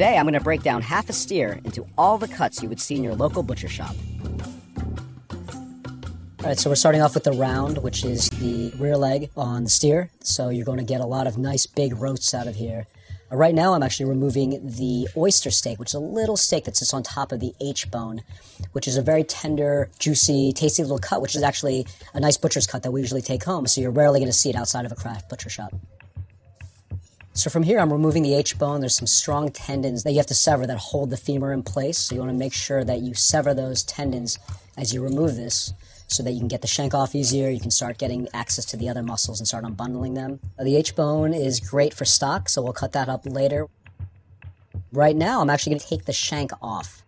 Today, I'm going to break down half a steer into all the cuts you would see in your local butcher shop. All right, so we're starting off with the round, which is the rear leg on the steer. So you're going to get a lot of nice big roasts out of here. Right now, I'm actually removing the oyster steak, which is a little steak that sits on top of the H-bone, which is a very tender, juicy, tasty little cut, which is actually a nice butcher's cut that we usually take home. So you're rarely going to see it outside of a craft butcher shop. So from here, I'm removing the H-bone. There's some strong tendons that you have to sever that hold the femur in place. So you want to make sure that you sever those tendons as you remove this, so that you can get the shank off easier, you can start getting access to the other muscles and start unbundling them. The H-bone is great for stock, so we'll cut that up later. Right now, I'm actually going to take the shank off.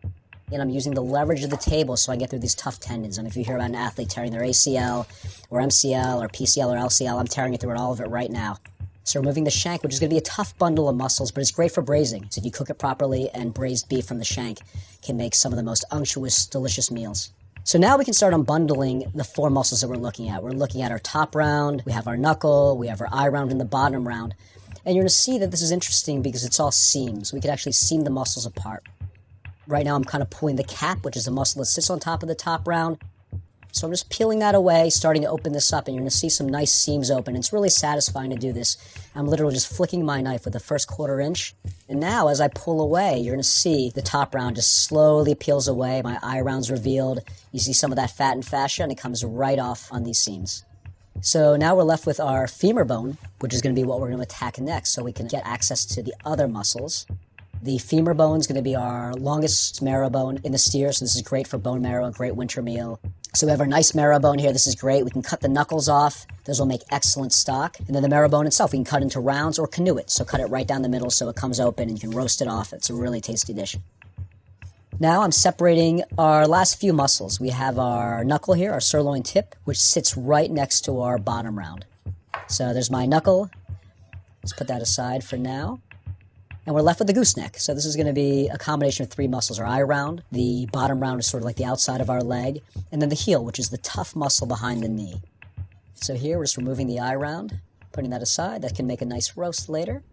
And I'm using the leverage of the table so I get through these tough tendons. And if you hear about an athlete tearing their ACL, or MCL, or PCL, or LCL, I'm tearing it through all of it right now. So removing the shank, which is going to be a tough bundle of muscles, but it's great for braising. So if you cook it properly, and braised beef from the shank can make some of the most unctuous, delicious meals. So now we can start unbundling the four muscles that we're looking at. We're looking at our top round, we have our knuckle, we have our eye round, and the bottom round. And you're going to see that this is interesting because it's all seams. We can actually seam the muscles apart. Right now I'm kind of pulling the cap, which is the muscle that sits on top of the top round. So I'm just peeling that away, starting to open this up, and you're going to see some nice seams open. It's really satisfying to do this. I'm literally just flicking my knife with the first 1/4 inch. And now as I pull away, you're going to see the top round just slowly peels away. My eye round's revealed. You see some of that fat and fascia, and it comes right off on these seams. So now we're left with our femur bone, which is going to be what we're going to attack next, so we can get access to the other muscles. The femur bone is going to be our longest marrow bone in the steer, so this is great for bone marrow, a great winter meal. So we have our nice marrow bone here. This is great. We can cut the knuckles off. Those will make excellent stock. And then the marrow bone itself, we can cut into rounds or canoe it. So cut it right down the middle so it comes open and you can roast it off. It's a really tasty dish. Now I'm separating our last few muscles. We have our knuckle here, our sirloin tip, which sits right next to our bottom round. So there's my knuckle. Let's put that aside for now. And we're left with the gooseneck. So this is going to be a combination of 3 muscles. Our eye round, the bottom round is sort of like the outside of our leg, and then the heel, which is the tough muscle behind the knee. So here we're just removing the eye round, putting that aside. That can make a nice roast later.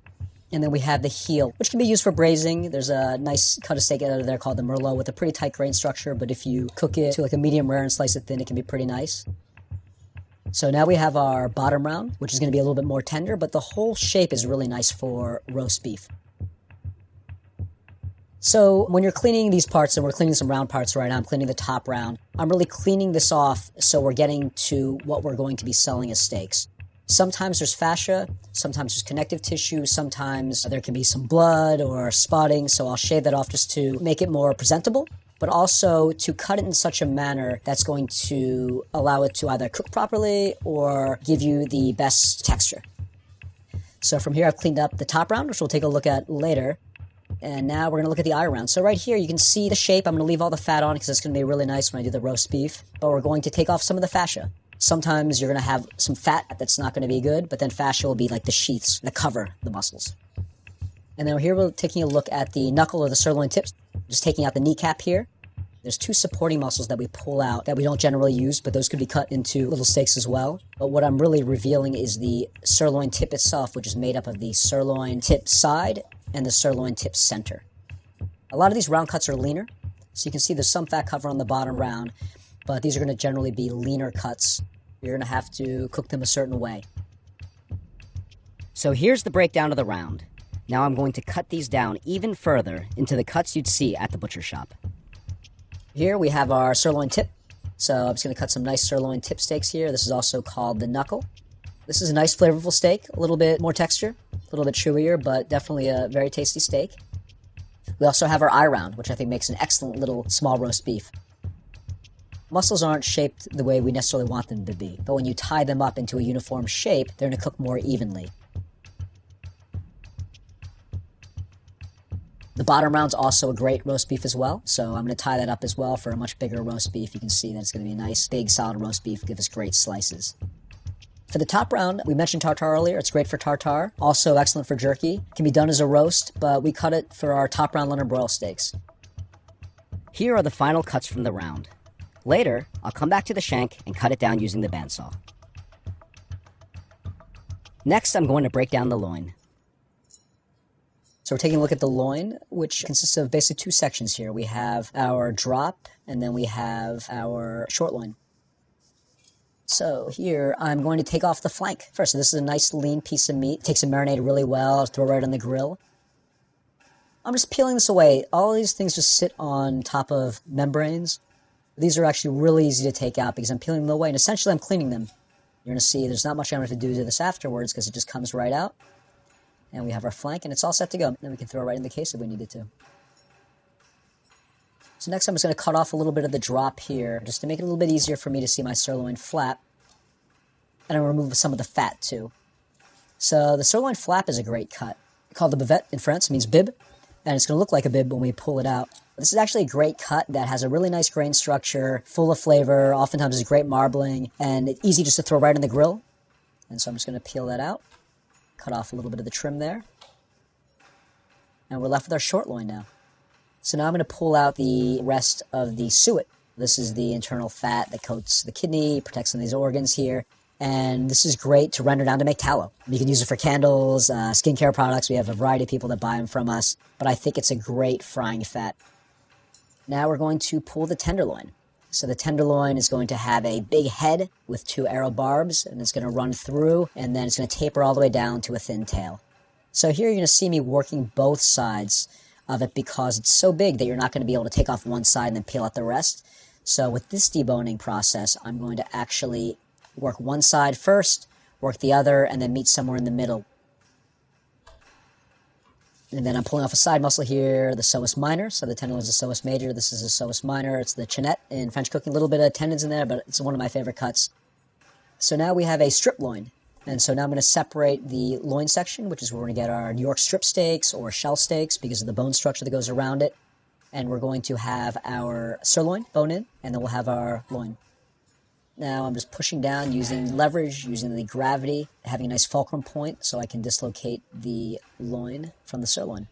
And then we have the heel, which can be used for braising. There's a nice cut of steak out of there called the Merlot with a pretty tight grain structure, but if you cook it to like a medium rare and slice it thin, it can be pretty nice. So now we have our bottom round, which is going to be a little bit more tender, but the whole shape is really nice for roast beef. So when you're cleaning these parts, and we're cleaning some round parts right now, I'm cleaning the top round, I'm really cleaning this off so we're getting to what we're going to be selling as steaks. Sometimes there's fascia, sometimes there's connective tissue, sometimes there can be some blood or spotting, so I'll shave that off just to make it more presentable, but also to cut it in such a manner that's going to allow it to either cook properly or give you the best texture. So from here I've cleaned up the top round, which we'll take a look at later. And now we're going to look at the eye round. So right here, you can see the shape. I'm going to leave all the fat on because it's going to be really nice when I do the roast beef. But we're going to take off some of the fascia. Sometimes you're going to have some fat that's not going to be good, but then fascia will be like the sheaths that cover the muscles. And then here we're taking a look at the knuckle or the sirloin tips. Just taking out the kneecap here. There's 2 supporting muscles that we pull out that we don't generally use, but those could be cut into little steaks as well. But what I'm really revealing is the sirloin tip itself, which is made up of the sirloin tip side and the sirloin tip center. A lot of these round cuts are leaner, so you can see there's some fat cover on the bottom round, but these are going to generally be leaner cuts. You're going to have to cook them a certain way. So here's the breakdown of the round. Now I'm going to cut these down even further into the cuts you'd see at the butcher shop. Here we have our sirloin tip. So I'm just going to cut some nice sirloin tip steaks here. This is also called the knuckle. This is a nice flavorful steak, a little bit more texture, a little bit chewier, but definitely a very tasty steak. We also have our eye round, which I think makes an excellent little small roast beef. Muscles aren't shaped the way we necessarily want them to be, but when you tie them up into a uniform shape, they're going to cook more evenly. The bottom round's also a great roast beef as well, so I'm going to tie that up as well for a much bigger roast beef. You can see that it's going to be a nice, big, solid roast beef, give us great slices. For the top round, we mentioned tartare earlier. It's great for tartare. Also excellent for jerky. Can be done as a roast, but we cut it for our top round London broil steaks. Here are the final cuts from the round. Later, I'll come back to the shank and cut it down using the bandsaw. Next, I'm going to break down the loin. So we're taking a look at the loin, which consists of basically two sections here. We have our drop, and then we have our short loin. So here, I'm going to take off the flank first. So this is a nice lean piece of meat. Takes and marinate really well, throw it right on the grill. I'm just peeling this away. All these things just sit on top of membranes. These are actually really easy to take out because I'm peeling them away, and essentially I'm cleaning them. You're going to see there's not much I'm going to have to do to this afterwards because it just comes right out. And we have our flank, and it's all set to go. Then we can throw it right in the case if we needed to. So next I'm just going to cut off a little bit of the drop here, just to make it a little bit easier for me to see my sirloin flap. And I'm going to remove some of the fat too. So the sirloin flap is a great cut. Called the bavette in France, means bib. And it's going to look like a bib when we pull it out. This is actually a great cut that has a really nice grain structure, full of flavor, oftentimes is great marbling, and it's easy just to throw right in the grill. And so I'm just going to peel that out. Cut off a little bit of the trim there. And we're left with our short loin now. So now I'm going to pull out the rest of the suet. This is the internal fat that coats the kidney, protects some of these organs here. And this is great to render down to make tallow. You can use it for candles, skincare products. We have a variety of people that buy them from us. But I think it's a great frying fat. Now we're going to pull the tenderloin. So the tenderloin is going to have a big head with 2 arrow barbs, and it's going to run through, and then it's going to taper all the way down to a thin tail. So here you're going to see me working both sides of it because it's so big that you're not going to be able to take off one side and then peel out the rest. So with this deboning process, I'm going to actually work one side first, work the other, and then meet somewhere in the middle. And then I'm pulling off a side muscle here, the psoas minor. So the tenderloin is the psoas major. This is the psoas minor. It's the chenette in French cooking. A little bit of tendons in there, but it's one of my favorite cuts. So now we have a strip loin. And so now I'm going to separate the loin section, which is where we're going to get our New York strip steaks or shell steaks because of the bone structure that goes around it. And we're going to have our sirloin, bone in, and then we'll have our loin. Now I'm just pushing down using leverage, using the gravity, having a nice fulcrum point so I can dislocate the loin from the sirloin.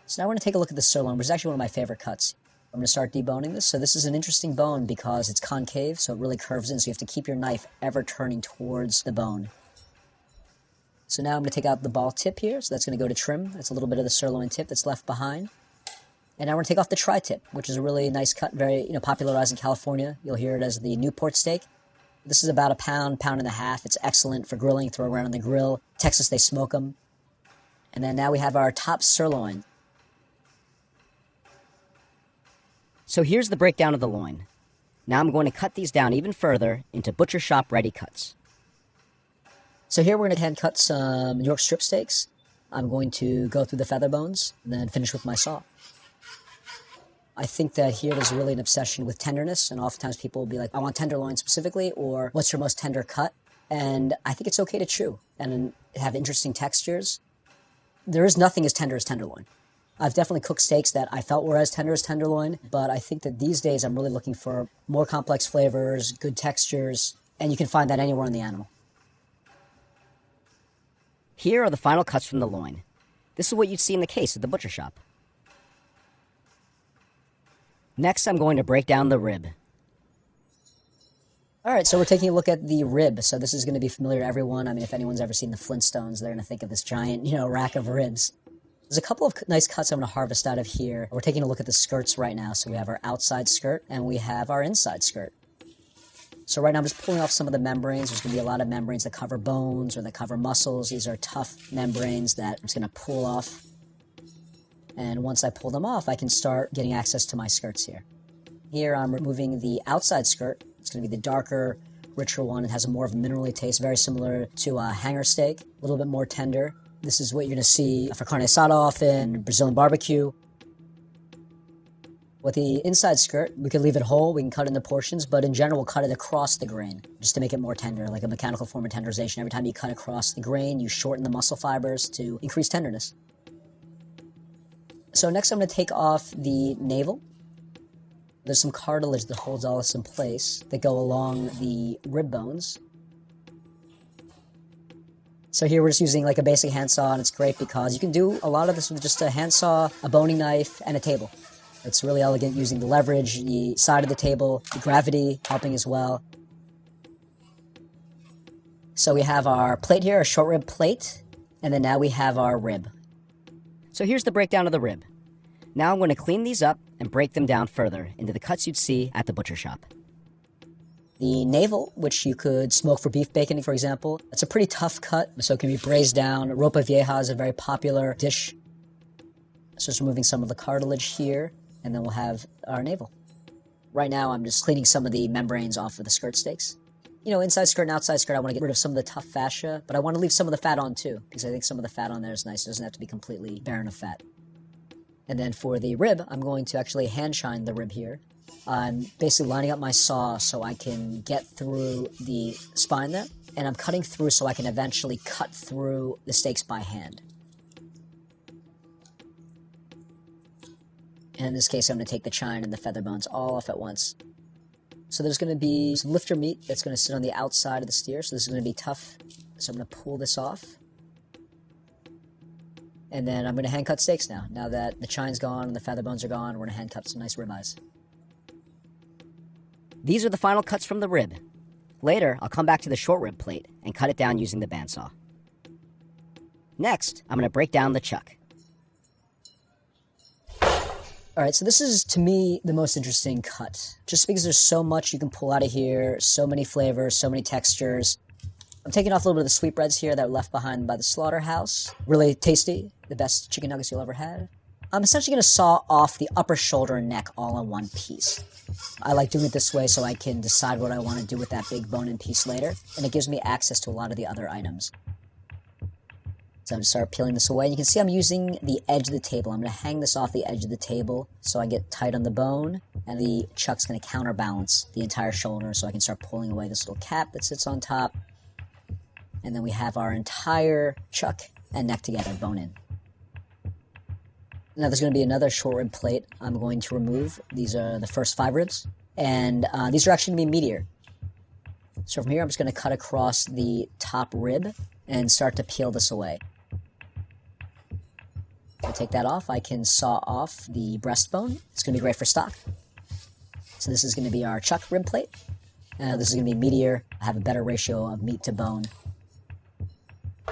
So now we're going to take a look at the sirloin, which is actually one of my favorite cuts. I'm going to start deboning this. So this is an interesting bone because it's concave, so it really curves in, so you have to keep your knife ever turning towards the bone. So now I'm going to take out the ball tip here, so that's going to go to trim. That's a little bit of the sirloin tip that's left behind. And now we're going to take off the tri-tip, which is a really nice cut, very popularized in California. You'll hear it as the Newport steak. This is about a pound, pound and a half. It's excellent for grilling, throw around on the grill. Texas, they smoke them. And then now we have our top sirloin. So here's the breakdown of the loin. Now I'm going to cut these down even further into butcher shop ready cuts. So here we're going to hand cut some New York strip steaks. I'm going to go through the feather bones and then finish with my saw. I think that here there's really an obsession with tenderness, and oftentimes people will be like, I want tenderloin specifically, or what's your most tender cut? And I think it's okay to chew and have interesting textures. There is nothing as tender as tenderloin. I've definitely cooked steaks that I felt were as tender as tenderloin, but I think that these days I'm really looking for more complex flavors, good textures, and you can find that anywhere in the animal. Here are the final cuts from the loin. This is what you'd see in the case at the butcher shop. Next, I'm going to break down the rib. All right, so we're taking a look at the rib. So this is going to be familiar to everyone. I mean, if anyone's ever seen the Flintstones, they're going to think of this giant, rack of ribs. There's a couple of nice cuts I'm going to harvest out of here. We're taking a look at the skirts right now. So we have our outside skirt and we have our inside skirt. So right now I'm just pulling off some of the membranes. There's going to be a lot of membranes that cover bones or that cover muscles. These are tough membranes that I'm just going to pull off. And once I pull them off, I can start getting access to my skirts here. Here I'm removing the outside skirt. It's going to be the darker, richer one. It has a more of a minerally taste, very similar to a hanger steak, a little bit more tender. This is what you're going to see for carne asada often, Brazilian barbecue. With the inside skirt, we can leave it whole, we can cut it into portions, but in general, we'll cut it across the grain, just to make it more tender, like a mechanical form of tenderization. Every time you cut across the grain, you shorten the muscle fibers to increase tenderness. So next I'm going to take off the navel. There's some cartilage that holds all this in place that go along the rib bones. So here we're just using like a basic handsaw, and it's great because you can do a lot of this with just a handsaw, a boning knife, and a table. It's really elegant using the leverage, the side of the table, the gravity helping as well. So we have our plate here, a short rib plate, and then now we have our rib. So here's the breakdown of the rib. Now I'm going to clean these up and break them down further into the cuts you'd see at the butcher shop. The navel, which you could smoke for beef bacon, for example, it's a pretty tough cut, so it can be braised down. Ropa vieja is a very popular dish. So just removing some of the cartilage here, and then we'll have our navel. Right now, I'm just cleaning some of the membranes off of the skirt steaks. You know, inside skirt and outside skirt, I want to get rid of some of the tough fascia, but I want to leave some of the fat on too, because I think some of the fat on there is nice. It doesn't have to be completely barren of fat. And then for the rib, I'm going to actually hand shine the rib here. I'm basically lining up my saw so I can get through the spine there, and I'm cutting through so I can eventually cut through the steaks by hand. And in this case, I'm going to take the chine and the feather bones all off at once. So there's going to be some lifter meat that's going to sit on the outside of the steer, so this is going to be tough. So I'm going to pull this off. And then I'm going to hand cut steaks now. Now that the chine's gone and the feather bones are gone, we're going to hand cut some nice ribeyes. These are the final cuts from the rib. Later, I'll come back to the short rib plate and cut it down using the bandsaw. Next, I'm going to break down the chuck. Alright, so this is, to me, the most interesting cut. Just because there's so much you can pull out of here, so many flavors, so many textures. I'm taking off a little bit of the sweetbreads here that were left behind by the slaughterhouse. Really tasty, the best chicken nuggets you'll ever have. I'm essentially going to saw off the upper shoulder and neck all in one piece. I like doing it this way so I can decide what I want to do with that big bone-in piece later, and it gives me access to a lot of the other items. So I'm going to start peeling this away. And you can see I'm using the edge of the table. I'm going to hang this off the edge of the table so I get tight on the bone, and the chuck's going to counterbalance the entire shoulder so I can start pulling away this little cap that sits on top. And then we have our entire chuck and neck together, bone in. Now there's going to be another short rib plate I'm going to remove. These are the first 5 ribs, and these are actually going to be meatier. So from here I'm just going to cut across the top rib and start to peel this away. If I take that off, I can saw off the breastbone. It's going to be great for stock. So this is going to be our chuck rib plate. This is going to be meatier. I have a better ratio of meat to bone.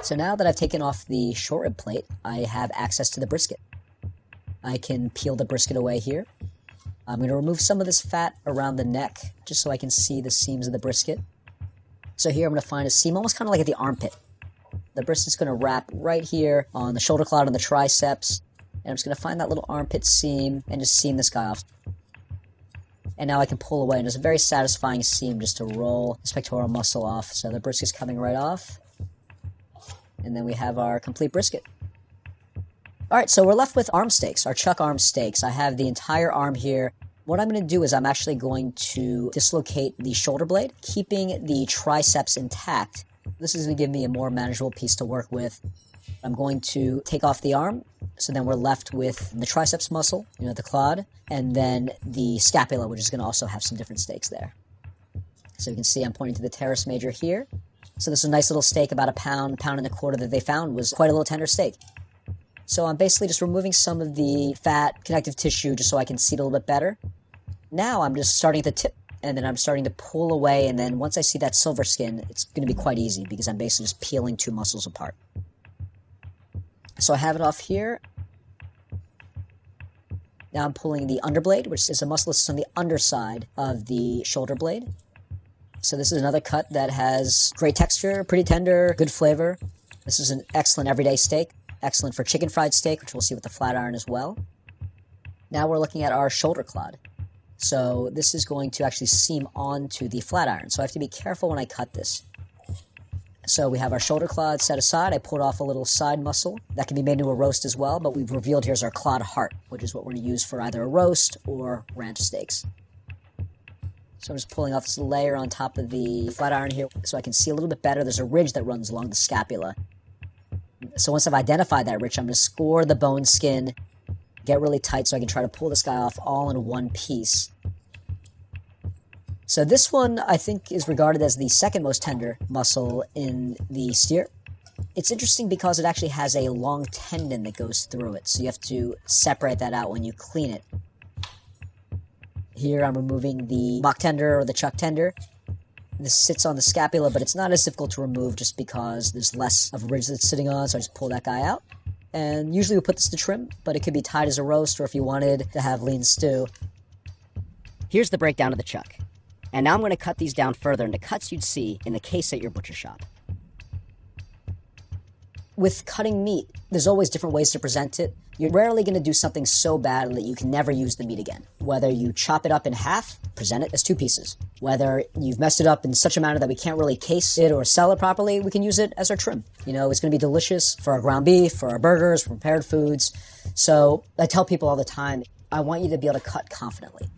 So now that I've taken off the short rib plate, I have access to the brisket. I can peel the brisket away here. I'm going to remove some of this fat around the neck, just so I can see the seams of the brisket. So here I'm going to find a seam, almost kind of like at the armpit. The brisket's going to wrap right here on the shoulder cloud and the triceps. And I'm just going to find that little armpit seam and just seam this guy off. And now I can pull away, and it's a very satisfying seam just to roll this pectoral muscle off. So the brisket's coming right off. And then we have our complete brisket. Alright, so we're left with arm steaks, our chuck arm steaks. I have the entire arm here. What I'm going to do is I'm actually going to dislocate the shoulder blade, keeping the triceps intact. This is going to give me a more manageable piece to work with. I'm going to take off the arm, so then we're left with the triceps muscle, the clod, and then the scapula, which is going to also have some different steaks there. So you can see I'm pointing to the teres major here. So this is a nice little steak, about a pound, pound and a quarter that they found was quite a little tender steak. So I'm basically just removing some of the fat, connective tissue, just so I can see it a little bit better. Now I'm just starting at the tip, and then I'm starting to pull away, and then once I see that silver skin, it's going to be quite easy, because I'm basically just peeling 2 muscles apart. So I have it off here. Now I'm pulling the underblade, which is a muscle that's on the underside of the shoulder blade. So this is another cut that has great texture, pretty tender, good flavor. This is an excellent everyday steak. Excellent for chicken fried steak, which we'll see with the flat iron as well. Now we're looking at our shoulder clod. So this is going to actually seam onto the flat iron. So I have to be careful when I cut this. So we have our shoulder clod set aside. I pulled off a little side muscle. That can be made into a roast as well, but we've revealed here's our clod heart, which is what we're going to use for either a roast or ranch steaks. So I'm just pulling off this layer on top of the flat iron here so I can see a little bit better. There's a ridge that runs along the scapula. So once I've identified that ridge, I'm going to score the bone skin, get really tight so I can try to pull this guy off all in one piece. So this one, I think, is regarded as the second most tender muscle in the steer. It's interesting because it actually has a long tendon that goes through it, so you have to separate that out when you clean it. Here I'm removing the mock tender or the chuck tender. This sits on the scapula, but it's not as difficult to remove just because there's less of a ridge that's sitting on, so I just pull that guy out. And usually we put this to trim, but it could be tied as a roast or if you wanted to have lean stew. Here's the breakdown of the chuck. And now I'm going to cut these down further into cuts you'd see in the case at your butcher shop. With cutting meat, there's always different ways to present it. You're rarely going to do something so bad that you can never use the meat again. Whether you chop it up in half, present it as 2 pieces. Whether you've messed it up in such a manner that we can't really case it or sell it properly, we can use it as our trim. You know, it's going to be delicious for our ground beef, for our burgers, for prepared foods. So I tell people all the time, I want you to be able to cut confidently.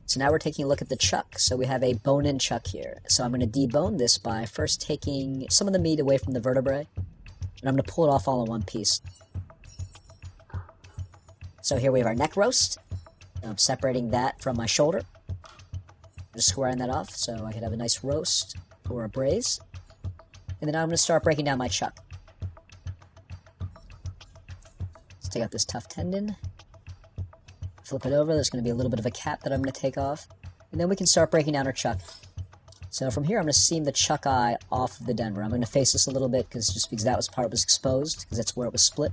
So now we're taking a look at the chuck. So we have a bone-in chuck here. So I'm going to debone this by first taking some of the meat away from the vertebrae. And I'm going to pull it off all in one piece. So here we have our neck roast. I'm separating that from my shoulder. Just squaring that off so I can have a nice roast or a braise. And then I'm going to start breaking down my chuck. Let's take out this tough tendon. Flip it over, there's going to be a little bit of a cap that I'm going to take off. And then we can start breaking down our chuck. So from here, I'm going to seam the chuck eye off of the Denver. I'm going to face this a little bit just because that was part was exposed, because that's where it was split.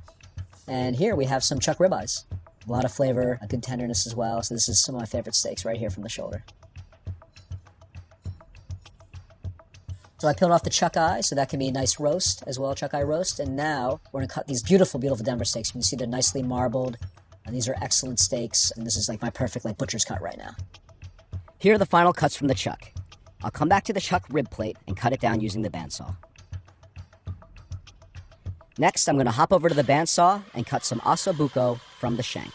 And here we have some chuck ribeyes. A lot of flavor, a good tenderness as well. So this is some of my favorite steaks right here from the shoulder. So I peeled off the chuck eye, so that can be a nice roast as well, chuck eye roast. And now we're going to cut these beautiful, beautiful Denver steaks. You can see they're nicely marbled. And these are excellent steaks, and this is like my perfect butcher's cut right now. Here are the final cuts from the chuck. I'll come back to the chuck rib plate and cut it down using the bandsaw. Next, I'm going to hop over to the bandsaw and cut some osso buco from the shank.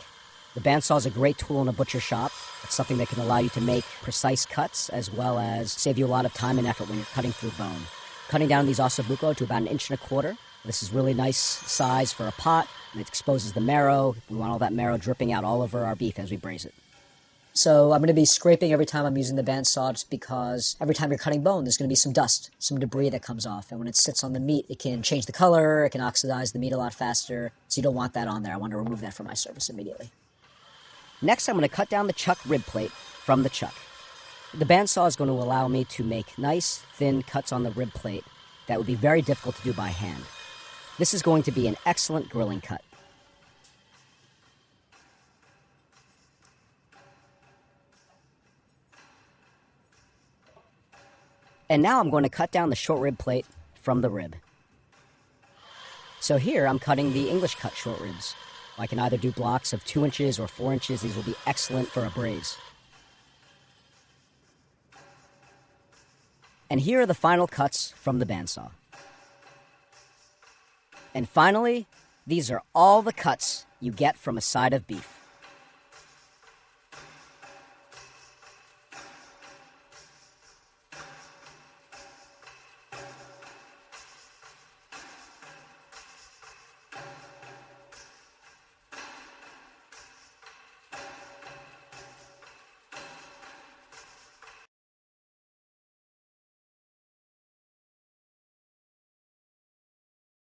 The bandsaw is a great tool in a butcher shop. It's something that can allow you to make precise cuts as well as save you a lot of time and effort when you're cutting through bone. Cutting down these osso buco to about 1.25 inches. This is really nice size for a pot, and it exposes the marrow. We want all that marrow dripping out all over our beef as we braise it. So I'm going to be scraping every time I'm using the bandsaw just because every time you're cutting bone, there's going to be some dust, some debris that comes off. And when it sits on the meat, it can change the color, it can oxidize the meat a lot faster. So you don't want that on there. I want to remove that from my service immediately. Next, I'm going to cut down the chuck rib plate from the chuck. The bandsaw is going to allow me to make nice, thin cuts on the rib plate that would be very difficult to do by hand. This is going to be an excellent grilling cut. And now I'm going to cut down the short rib plate from the rib. So here I'm cutting the English cut short ribs. I can either do blocks of 2 inches or 4 inches. These will be excellent for a braise. And here are the final cuts from the bandsaw. And finally, these are all the cuts you get from a side of beef.